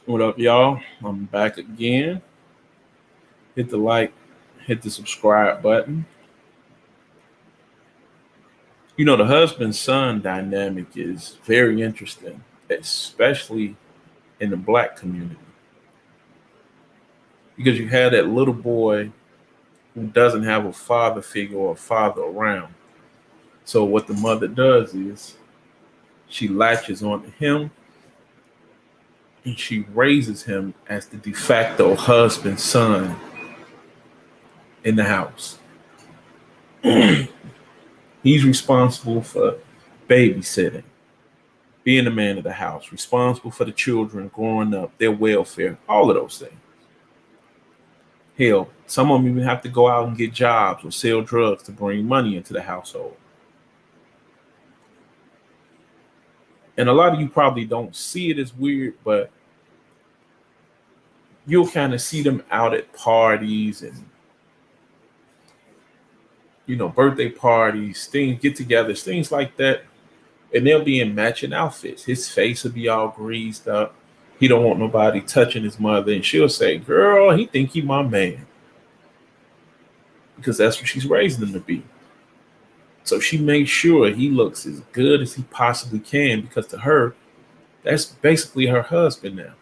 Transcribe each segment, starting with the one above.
What up, y'all? I'm back again. Hit the like, hit the subscribe button. The husband son dynamic is very interesting, especially in the black community, because you have that little boy who doesn't have a father figure or a father around. So, what the mother does is she latches onto him and she raises him as the de facto husband son in the house. He's responsible for babysitting, being the man of the house, responsible for the children growing up, their welfare, all of those things. Hell, some of them even have to go out and get jobs or sell drugs to bring money into the household. And a lot of you probably don't see it as weird, but you'll kind of see them out at parties and birthday parties, things, get-togethers, things like that, and they'll be in matching outfits. His face will be all greased up. He don't want nobody touching his mother, and she'll say, "Girl, he think he my man," because that's what she's raising him to be. So she makes sure he looks as good as he possibly can, because to her, that's basically her husband now.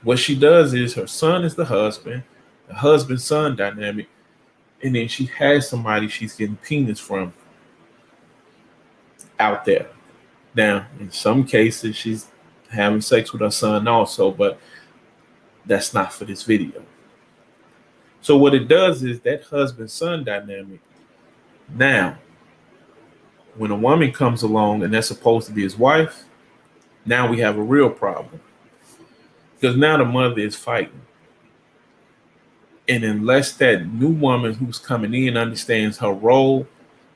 What she does is her son is the husband son dynamic, and then she has somebody she's getting penis from out there. Now, in some cases, she's having sex with her son also, but that's not for this video. So what it does is that husband son dynamic. Now, when a woman comes along and that's supposed to be his wife, now we have a real problem, because now the mother is fighting. And unless that new woman who's coming in understands her role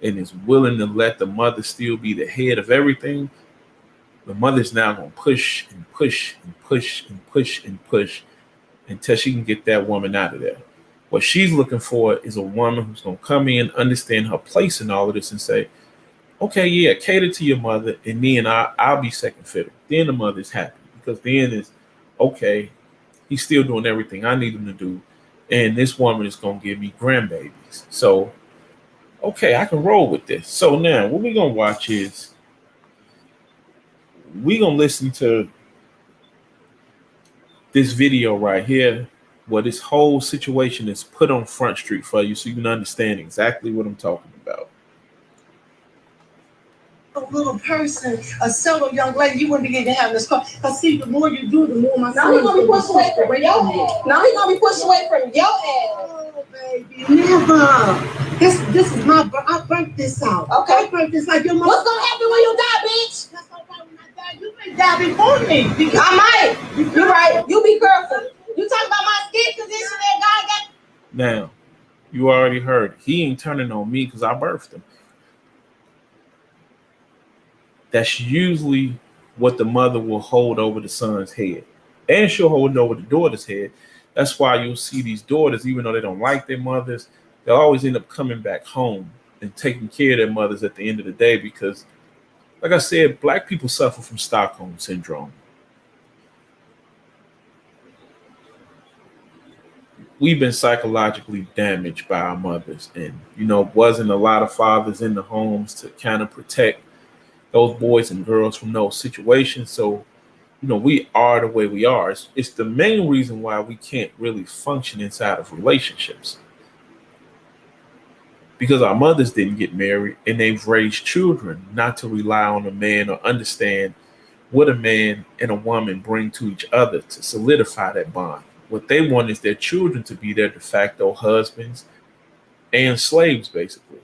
and is willing to let the mother still be the head of everything, the mother's now going to push and push and push and push and push until she can get that woman out of there. What she's looking for is a woman who's going to come in, understand her place in all of this, and say, "Okay, yeah, cater to your mother, and then I'll be second fiddle." Then the mother's happy, because then it's, okay, he's still doing everything I need him to do, and this woman is going to give me grandbabies. So, okay, I can roll with this. So now what we're going to watch is we're going to listen to this video right here, where this whole situation is put on Front Street for you, so you can understand exactly what I'm talking about. A little person, a solo young lady, you wouldn't be getting to have this car. Because see, the more you do, the more my son. Now he's gonna be pushed away from your ass. Now he's gonna be pushed away from your ass. Oh, baby, never. This is my. I burnt this out. Okay. I burnt this out. Your mom. What's gonna happen when you die, bitch? That's all right when I die. You may die before me. I might. You're right. You be careful. You talking about my skin condition that God got? Now, you already heard. He ain't turning on me because I birthed him. That's usually what the mother will hold over the son's head. And she'll hold it over the daughter's head. That's why you'll see these daughters, even though they don't like their mothers, they'll always end up coming back home and taking care of their mothers at the end of the day, because, like I said, black people suffer from Stockholm syndrome. We've been psychologically damaged by our mothers, and wasn't a lot of fathers in the homes to kind of protect those boys and girls from those situations. So, we are the way we are. It's the main reason why we can't really function inside of relationships, because our mothers didn't get married and they've raised children not to rely on a man or understand what a man and a woman bring to each other to solidify that bond. What they want is their children to be their de facto husbands and slaves, basically.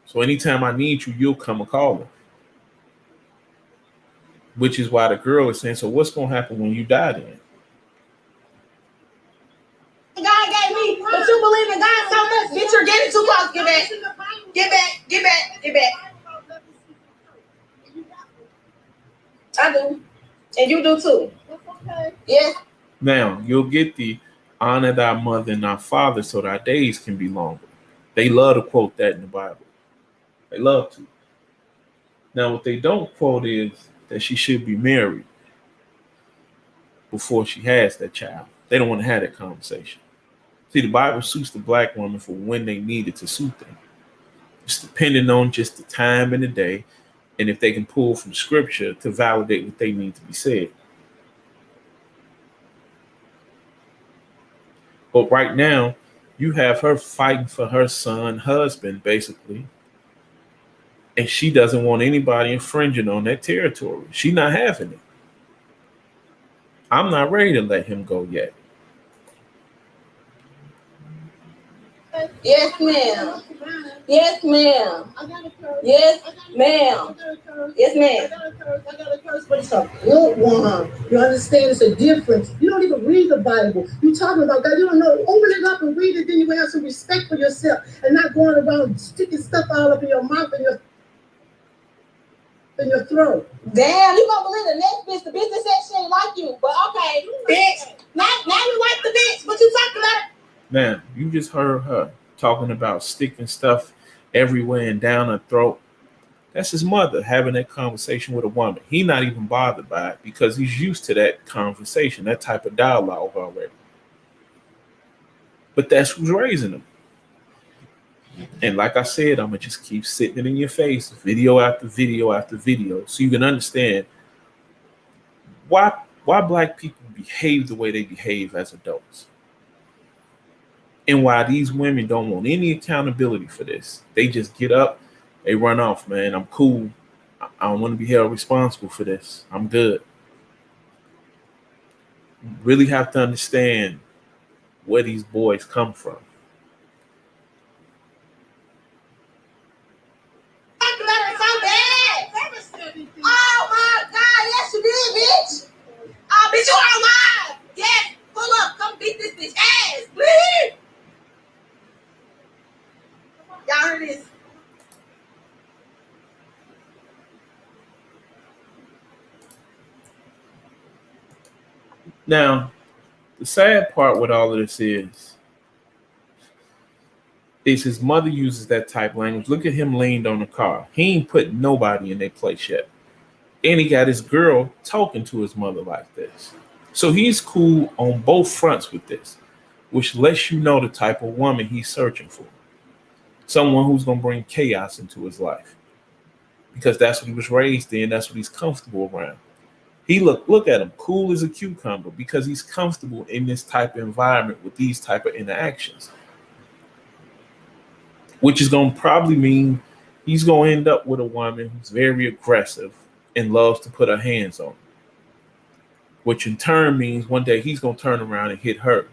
So anytime I need you, you'll come and call them. Which is why the girl is saying, "So what's going to happen when you die then?" God gave me, but you believe in God so much, bitch, you're getting too close. Get back. Get back. Get back. Get back. I do. And you do too. Okay. Yeah. Now, you'll get the honor thy mother and thy father so thy days can be longer. They love to quote that in the Bible. They love to. Now, what they don't quote is that she should be married before she has that child. They don't want to have that conversation. See, the Bible suits the black woman for when they need it to suit them. It's depending on just the time and the day, and if they can pull from scripture to validate what they need to be said. But right now, you have her fighting for her son, husband, basically, and she doesn't want anybody infringing on that territory. She's not having it. I'm not ready to let him go yet. Yes, ma'am. Yes, ma'am. Yes, ma'am. Yes, ma'am. I got a curse, but it's a good one. You understand? It's a difference. You don't even read the Bible. You talking about God. You don't know. Open it up and read it. Then you will have some respect for yourself and not going around sticking stuff all up in your mouth and your throat. Damn, you gonna believe the next bitch? The bitch that said she ain't like you, but okay, bitch. Now you like the bitch. What you talking about? Man, you just heard her talking about sticking stuff everywhere and down her throat. That's his mother having that conversation with a woman. He's not even bothered by it because he's used to that conversation, that type of dialogue already. But that's who's raising him. And like I said, I'm going to just keep sitting it in your face, video after video after video, so you can understand why black people behave the way they behave as adults. And why these women don't want any accountability for this. They just get up, they run off, man. I'm cool. I don't want to be held responsible for this. I'm good. You really have to understand where these boys come from. Oh my God, yes you did, bitch. Oh, bitch, you are alive. Yes, pull up, come beat this bitch ass, please. Y'all heard this? Now, the sad part with all of this is his mother uses that type of language. Look at him leaned on the car. He ain't put nobody in their place yet. And he got his girl talking to his mother like this. So he's cool on both fronts with this, which lets you know the type of woman he's searching for. Someone who's going to bring chaos into his life. Because that's what he was raised in. That's what he's comfortable around. He look at him, cool as a cucumber, because he's comfortable in this type of environment with these type of interactions. Which is going to probably mean he's going to end up with a woman who's very aggressive and loves to put her hands on him. Which in turn means one day he's going to turn around and hit her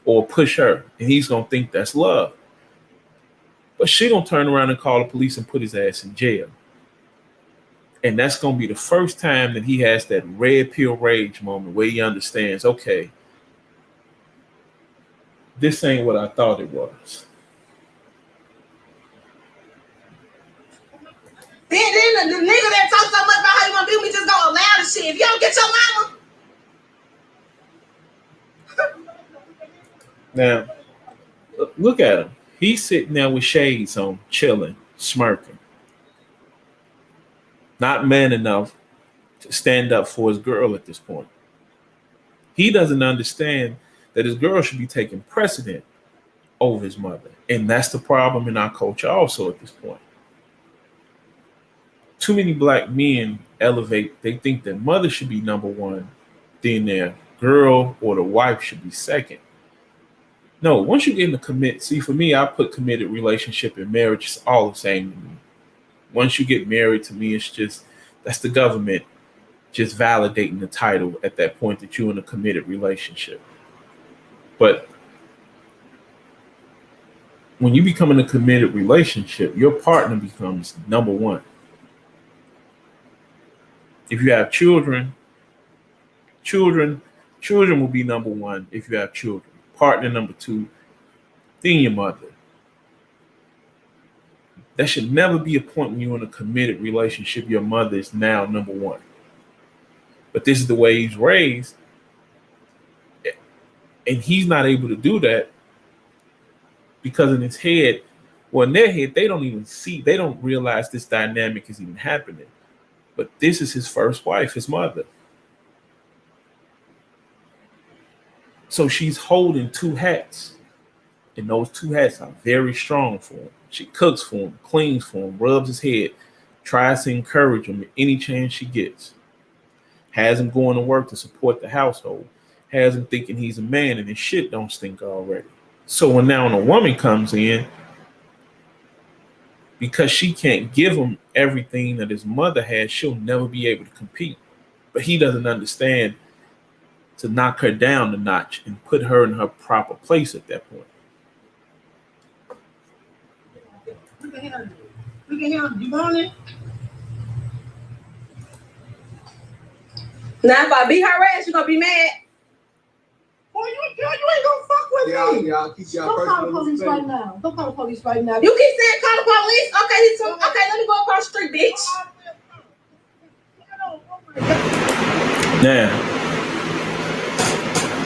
or push her, and he's going to think that's love. But she going to turn around and call the police and put his ass in jail. And that's going to be the first time that he has that red pill rage moment where he understands, okay, this ain't what I thought it was. Then the nigga that talks so much about how you want to do me just gonna allow the shit. If you don't get your mama. Now, look at him. He's sitting there with shades on, chilling, smirking. Not man enough to stand up for his girl at this point. He doesn't understand that his girl should be taking precedent over his mother. And that's the problem in our culture also at this point. Too many black men elevate, they think that mother should be number one, then their girl or the wife should be second. No, once you get in the see, for me, I put committed relationship and marriage is all the same to me. Once you get married, to me, it's just, that's the government just validating the title at that point that you're in a committed relationship. But when you become in a committed relationship, your partner becomes number one. If you have children will be number one if you have children. Partner number two, then your mother. That should never be a point when you're in a committed relationship. Your mother is now number one. But this is the way he's raised. And he's not able to do that because in his head, well, in their head, they don't even see, they don't realize this dynamic is even happening. But this is his first wife, his mother. So she's holding two hats. And those two hats are very strong for him. She cooks for him, cleans for him, rubs his head, tries to encourage him any chance she gets. Has him going to work to support the household. Has him thinking he's a man and his shit don't stink already. So when now a woman comes in, because she can't give him everything that his mother had, she'll never be able to compete. But he doesn't understand to knock her down a notch and put her in her proper place at that point. Look at him. Look at him. You want it? Now if I beat her ass, you gonna be mad? Boy, you ain't gonna fuck with me. Y'all keep y'all Don't call the personal police space. right now. Don't call the police right now. You keep saying call the police? Okay, let me go across the street, bitch. Now,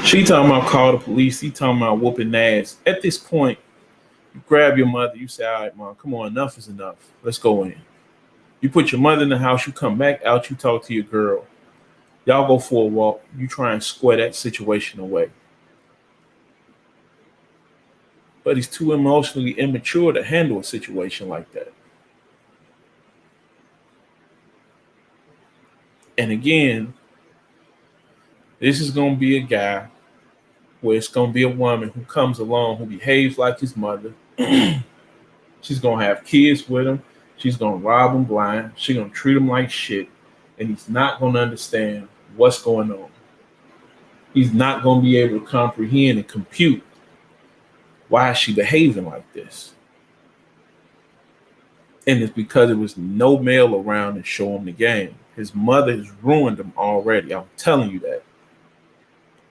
she talking about call the police. He talking about whooping ass. At this point, you grab your mother. You say, all right, mom, come on, enough is enough. Let's go in. You put your mother in the house. You come back out. You talk to your girl. Y'all go for a walk. You try and square that situation away. But he's too emotionally immature to handle a situation like that. And again, this is going to be a guy where it's going to be a woman who comes along who behaves like his mother. She's going to have kids with him. She's going to rob him blind. She's going to treat him like shit. And he's not going to understand what's going on. He's not going to be able to comprehend and compute why is she behaving like this. And it's because there was no male around to show him the game. His mother has ruined him already. I'm telling you that.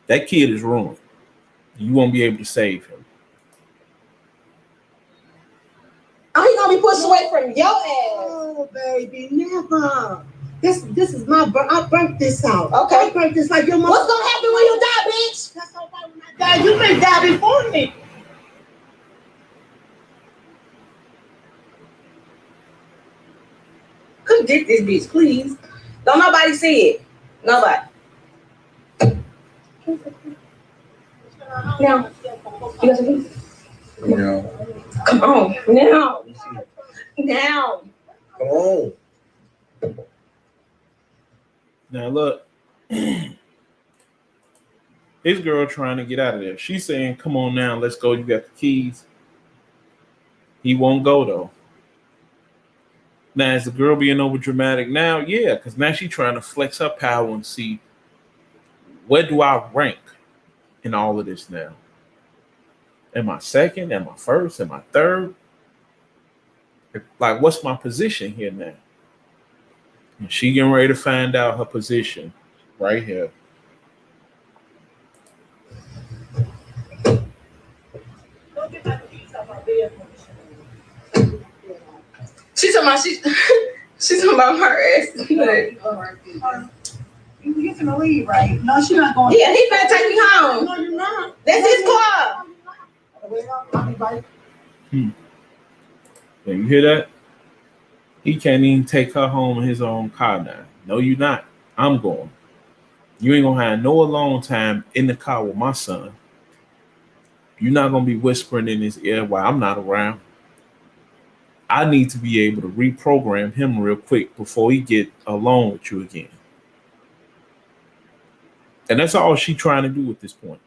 That kid is ruined. You won't be able to save him. Oh, he gonna be pushed away from your ass. Oh, baby, never. This is my birth. I burnt this out. Okay. I burnt this like your mother. What's gonna happen when you die, bitch? That's all right when I die. You may die before me. Come get this bitch, please. Don't nobody see it. Nobody. Now, you got some keys? Yeah. Come on, now. Now. Come on. Now look, his girl trying to get out of there. She's saying, come on now, let's go. You got the keys. He won't go though. Now is the girl being over dramatic now? Yeah, because now she's trying to flex her power and see where do I rank in all of this now. Am I second? Am I first? Am I third? Like, what's my position here now? And she getting ready to find out her position right here. She's talking about she's talking about her ass. You get to leave, right? No, she's not going. Yeah, he better take me home. No, you're not. That's his car. Yeah, you hear that? He can't even take her home in his own car now. No, you're not. I'm going. You ain't gonna have no alone time in the car with my son. You're not gonna be whispering in his ear while I'm not around. I need to be able to reprogram him real quick before he get alone with you again. And that's all she's trying to do at this point.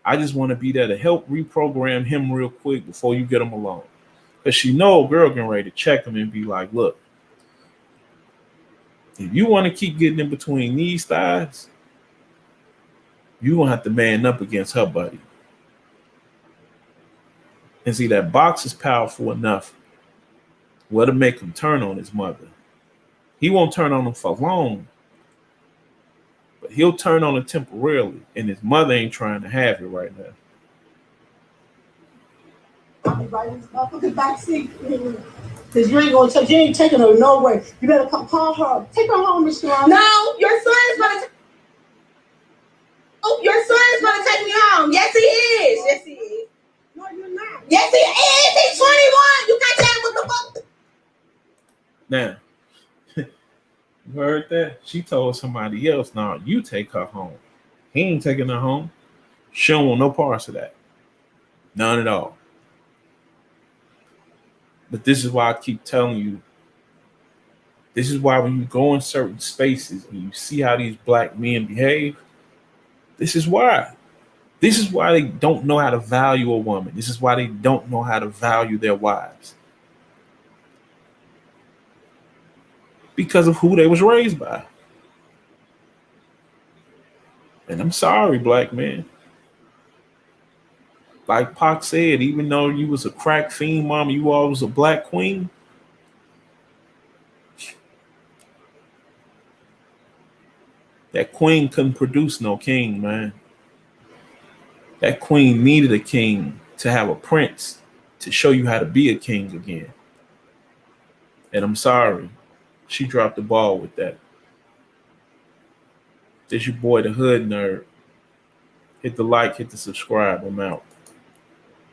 I just want to be there to help reprogram him real quick before you get him alone. Because she know a girl getting ready to check him and be like, look, if you want to keep getting in between these thighs, you're going to have to man up against her, buddy. And see, that box is powerful enough where to make him turn on his mother. He won't turn on him for long, but he'll turn on it temporarily, and his mother ain't trying to have it right now. I'll be right in this motherfucking backseat. Because you ain't taking her nowhere. You better call her. Take her home, Miss Sharon. No, your son is gonna take me home. Yes, he is. Yes, he is. No, you're not. Yes, he is. He's 21. You can't tell him what the fuck. Now, You heard that? She told somebody else, "No, you take her home." He ain't taking her home. She don't want no parts of that. None at all. But this is why I keep telling you. This is why when you go in certain spaces and you see how these black men behave, this is why. This is why they don't know how to value a woman. This is why they don't know how to value their wives. Because of who they was raised by. And I'm sorry, black man. Like Pac said, even though you was a crack fiend mama, you always a black queen. That queen couldn't produce no king, man. That queen needed a king to have a prince to show you how to be a king again. And I'm sorry, she dropped the ball with that. This your boy, the Hood Nerd. Hit the like, hit the subscribe. I'm out.